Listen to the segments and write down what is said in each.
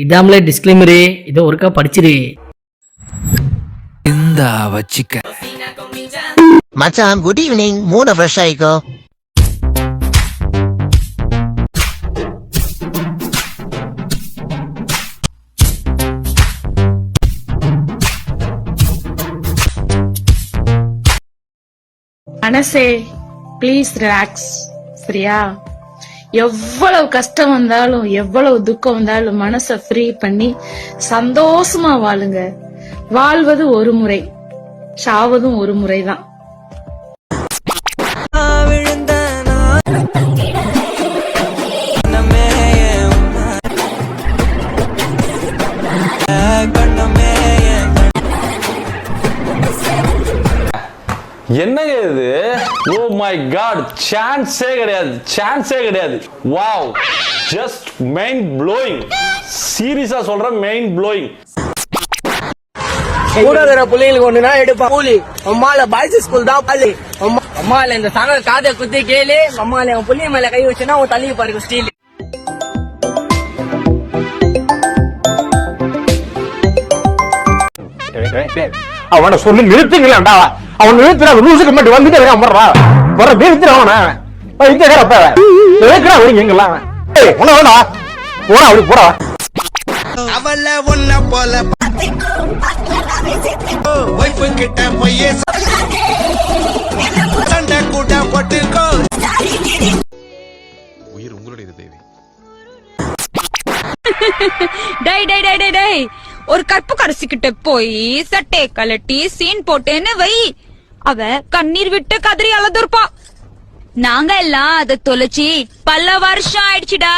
இதாமலே disclaimer, இதை ஒருக்கா படிச்சிரு. இந்த வச்சிக்க மச்சான் குட் ஈவினிங். மூணு ஃப்ரெஷ் ஆயிக்கோ. மனசே ப்ளீஸ் ரிலாக்ஸ். சரியா? எவ்வளவு கஷ்டம் வந்தாலும் எவ்வளவு துக்கம் வந்தாலும் மனசை ஃப்ரீ பண்ணி சந்தோஷமா வாழுங்க. வாழ்வது ஒரு முறை, சாவதும் ஒரு முறைதான். என்னங்க இது? ஓ மை காட், சான்ஸே கிடையாது. Wow, just mind blowing. சீரியஸா சொல்றேன், மைண்ட் ப்ளோயிங். கூட இருக்கிற பிள்ளைங்களுக்கு ஒண்ணுனா எடுப்பா கூலி. அம்மால பாய்ஸ் ஸ்கூல் தான் பாலி. அம்மால இந்த சங்க காதை குத்தி கேளு. அம்மால என் புள்ளிய மேல கை வச்சுன்னா உன் தள்ளி பாருங்க ஸ்டீல். அவனை சொல்லி நிறுத்துங்களா? அவன் நிறுத்துற லூசுக்கு மட்டும் வந்துட்டு வர்றா வர நிறுத்துற அவனை வேணா போடா அப்படி போடா. அவள ஒன்ன போல வைப்பு கிட்ட போய் சண்டை கூட போட்டுக்கோ. உயிர் உங்களுடைய தேவி. டேய் டேய் டேய் டேய் டேய், ஒரு கற்பு கடைசிக்கிட்ட போய் சட்டை கலட்டி சீன் போட்டேன்னு வை, அவ கண்ணீர் விட்டு கதறி அழுதுருப்பா. நாங்க எல்லாம் அதை தொலைச்சி பல வருஷம் ஆயிடுச்சுடா.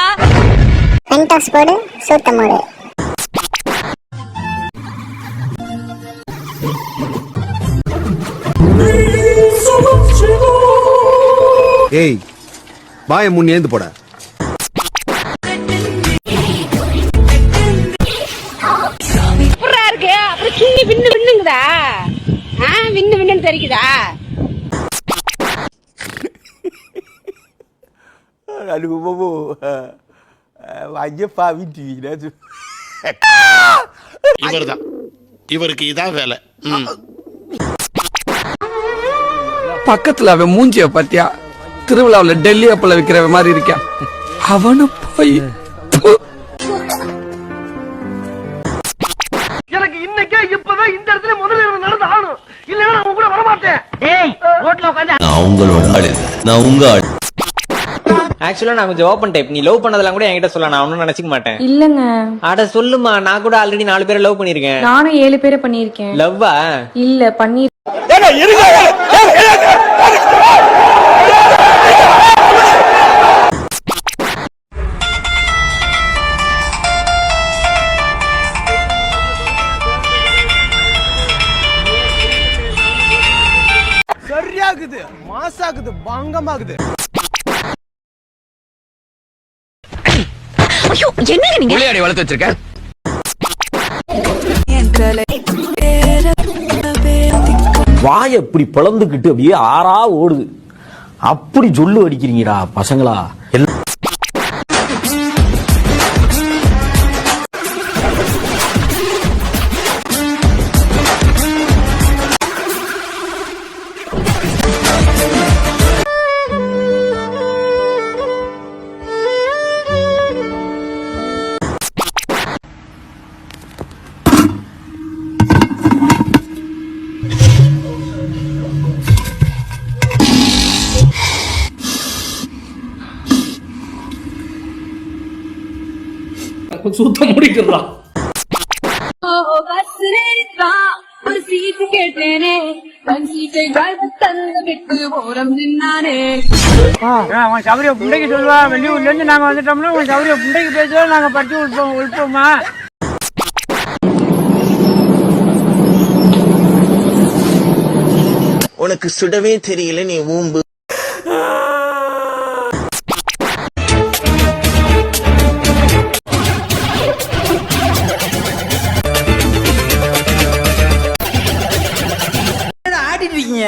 ஏய் வாய முன்னேந்து போட. இருக்கு அப்புறம் கிண்ணி விண்ணு விண்ணுங்குதா? விண்ணு விண்ணுன்னு தெரிக்குதா? இவர்தான், இவருக்கு இதான் வேலை. பக்கத்துல அவன் மூஞ்சிய பாத்தியா? திருவிழாவில் டெல்லி அப்பல விக்கிற மாதிரி இருக்கான். அவனு போய் எனக்கு இன்னைக்கே இப்பதான் இந்த இடத்துல முதல்ல நடந்து ஆகணும். இல்லன்னா நான் கூட வரமாட்டேன். ஏய் ரோட்ல உட்கார்ந்து நான் உங்களோட ஆளு, நான் உங்க ஆளு. ஆக்சுவலா நான் கொஞ்சம் ஓபன் டைப். நீ லவ் பண்ணதெல்லாம் கூட என்கிட்ட சொல்ல, நான் ஒன்னும் நினைச்சுக்க மாட்டேன். இல்லங்க, அட சொல்லுமா, நான் கூட ஆல்ரெடி 4 பேரை லவ் பண்ணிருக்கேன். நானும் 7 பேரை பண்ணிருக்கேன். லவ்வா? இல்ல பண்ணி. சரியாகுது, மாசாகுது, பங்கமாகுது. ஐயோ, என்னங்க நீங்க புள்ளையாடி வளர்த்து வச்சிருக்க? வாய இப்படி பிளந்துக்கிட்டு அப்படியே ஆறா ஓடுது. அப்படி சொல்லு அடிக்கிறீங்கடா பசங்களா. சுத்தம் முடிக்கிறான். சௌரிய புண்டைக்கு சொல்லுவா, வெளியூர்ல இருந்து நாங்க வந்துட்டோம்னா உங்க சௌரிய புண்டைக்கு பேசுவோம், நாங்க படிச்சு உள்போமா. உனக்கு சுடவே தெரியல, நீ ஊம்பு. ஆடிட்டு இருக்கீங்க.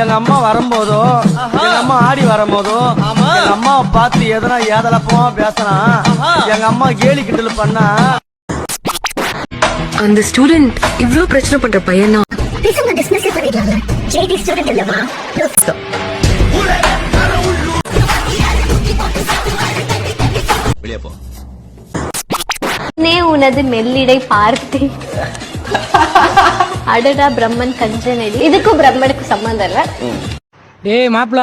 எங்க அம்மா வரும்போதோ எங்க அம்மா ஆடி வரும்போதோ எங்க அம்மாவை பார்த்து எதனா ஏதலப்பமா பேசினா எங்க அம்மா கேலி கிண்டல் பண்ணா அந்த ஸ்டூடெண்ட் இவ்ளோ பிரச்சனை பண்ற பையனா வெளியே போ. உனது மெல்லிடை பார்த்தேன். அடடா பிரம்மன் கஞ்சனடி. இதுக்கும் பிரம்மனுக்கு சம்பந்தம் இல்ல. டேய் மாப்பிள,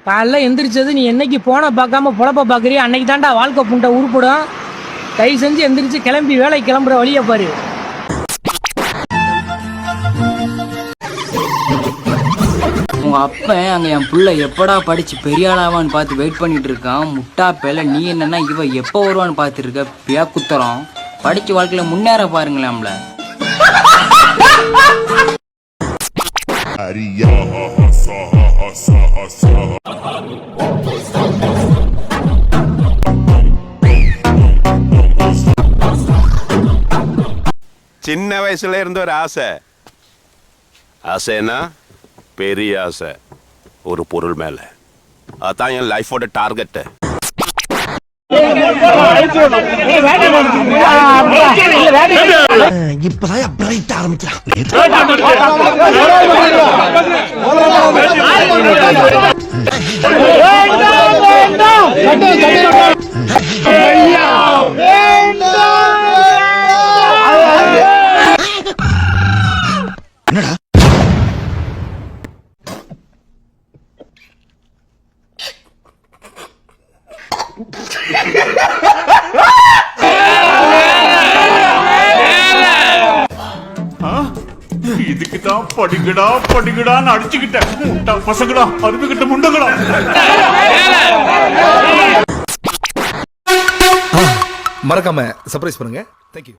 காலைல எந்திரிச்சது நீ என்னைக்கு போன பார்க்காம பொழப்ப பாக்குறிய அன்னைக்கு தாண்டா வாழ்க்கை புண்டை உருப்படும். தயவு செஞ்சு எந்திரிச்சு கிளம்பி வேலை கிளம்புற வழிய பாரு. உங்க அப்பன் அங்க என் புள்ள எப்படா படிச்சு பெரிய ஆளாவான்னு பார்த்து வெயிட் பண்ணிட்டு இருக்கான். முட்டா பேல நீ என்னன்னா இவ எப்ப வருவான்னு பார்த்துட்டு இருக்க. பியா குத்தரம் படிச்சு வாழ்க்கையில முன்னேற பாருங்களேன்ல. சின்ன வயசுல இருந்த ஒரு ஆசை. ஆசைன்னா பெரிய ஆசை ஒரு பொருள் மேல. அதான் என் லைஃபோட டார்கெட். இப்பதான் பிரைட் ஆரம்பிச்சான். என்னடா இதுக்குதான் படிக்கடான்னு அடிச்சுக்கிட்டேன். பசங்கடா அருமைக்கிட்ட முண்டங்கடா. மறக்காம சர்ப்ரைஸ் பண்ணுங்க. தேங்க்யூ.